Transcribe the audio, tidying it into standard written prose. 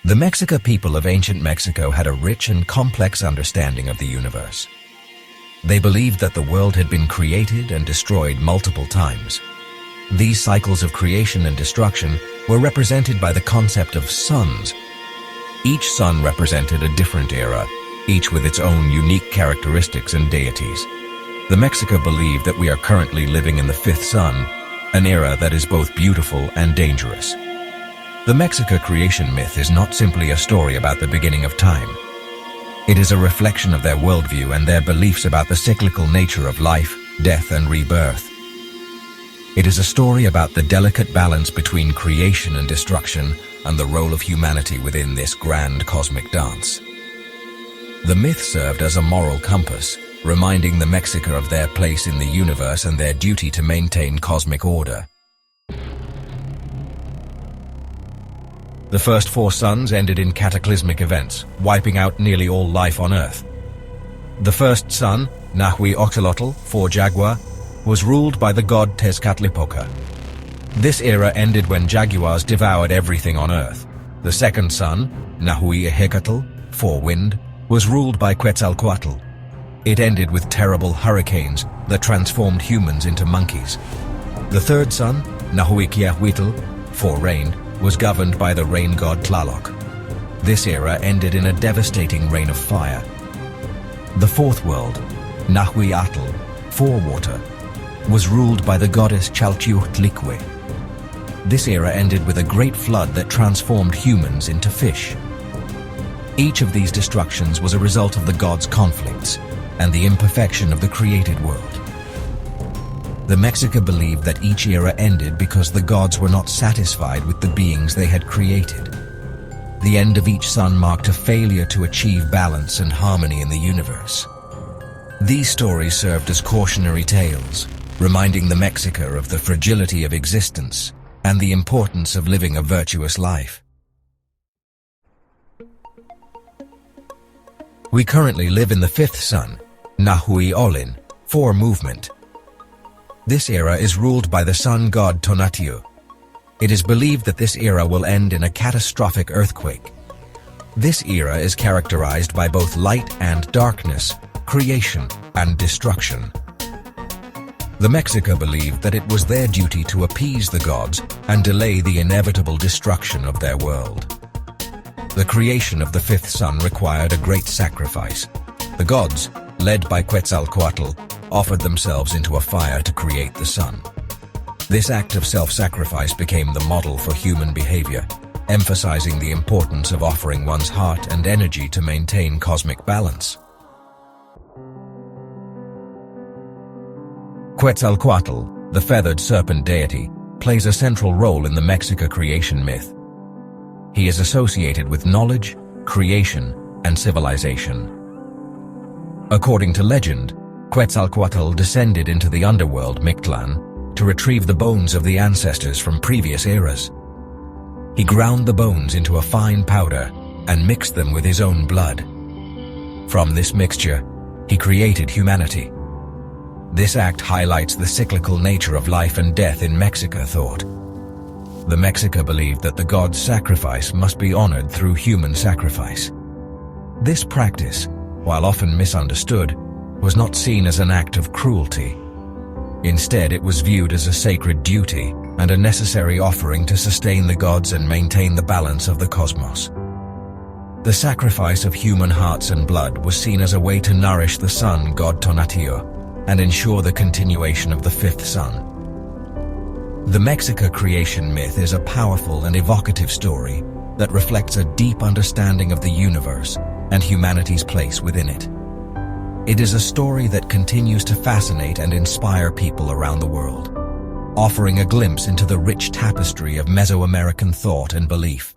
The Mexica people of ancient Mexico had a rich and complex understanding of the universe. They believed that the world had been created and destroyed multiple times. These cycles of creation and destruction were represented by the concept of suns. Each sun represented a different era, each with its own unique characteristics and deities. The Mexica believed that we are currently living in the fifth sun, an era that is both beautiful and dangerous. The Mexica creation myth is not simply a story about the beginning of time. It is a reflection of their worldview and their beliefs about the cyclical nature of life, death, and rebirth. It is a story about the delicate balance between creation and destruction and the role of humanity within this grand cosmic dance. The myth served as a moral compass, reminding the Mexica of their place in the universe and their duty to maintain cosmic order. The first 4 suns ended in cataclysmic events, wiping out nearly all life on Earth. The first sun, Nahui-Oxalotl, 4 Jaguar, was ruled by the god Tezcatlipoca. This era ended when jaguars devoured everything on Earth. The second sun, Nahui-Ehecatl, 4 Wind, was ruled by Quetzalcoatl. It ended with terrible hurricanes that transformed humans into monkeys. The third sun, Nahui-Kiahuitl, 4 Rain, was governed by the rain god Tlaloc. This era ended in a devastating rain of fire. The fourth world, Nahui-Atl, 4 Water, was ruled by the goddess Chalchiuhtlicue. This era ended with a great flood that transformed humans into fish. Each of these destructions was a result of the gods' conflicts and the imperfection of the created world. The Mexica believed that each era ended because the gods were not satisfied with the beings they had created. The end of each sun marked a failure to achieve balance and harmony in the universe. These stories served as cautionary tales, reminding the Mexica of the fragility of existence and the importance of living a virtuous life. We currently live in the fifth sun, Nahui-Olin, 4 Movement. This era is ruled by the sun god Tonatiuh. It is believed that this era will end in a catastrophic earthquake. This era is characterized by both light and darkness, creation and destruction. The Mexica believed that it was their duty to appease the gods and delay the inevitable destruction of their world. The creation of the fifth sun required a great sacrifice. The gods, led by Quetzalcoatl, offered themselves into a fire to create the sun. This act of self-sacrifice became the model for human behavior, emphasizing the importance of offering one's heart and energy to maintain cosmic balance. Quetzalcoatl, the feathered serpent deity, plays a central role in the Mexica creation myth. He is associated with knowledge, creation, and civilization. According to legend, Quetzalcoatl descended into the underworld Mictlan to retrieve the bones of the ancestors from previous eras. He ground the bones into a fine powder and mixed them with his own blood. From this mixture, he created humanity. This act highlights the cyclical nature of life and death in Mexica thought. The Mexica believed that the god's sacrifice must be honored through human sacrifice. This practice, while often misunderstood, was not seen as an act of cruelty. Instead, it was viewed as a sacred duty and a necessary offering to sustain the gods and maintain the balance of the cosmos. The sacrifice of human hearts and blood was seen as a way to nourish the sun god Tonatiuh and ensure the continuation of the fifth sun. The Mexica creation myth is a powerful and evocative story that reflects a deep understanding of the universe and humanity's place within it. It is a story that continues to fascinate and inspire people around the world, offering a glimpse into the rich tapestry of Mesoamerican thought and belief.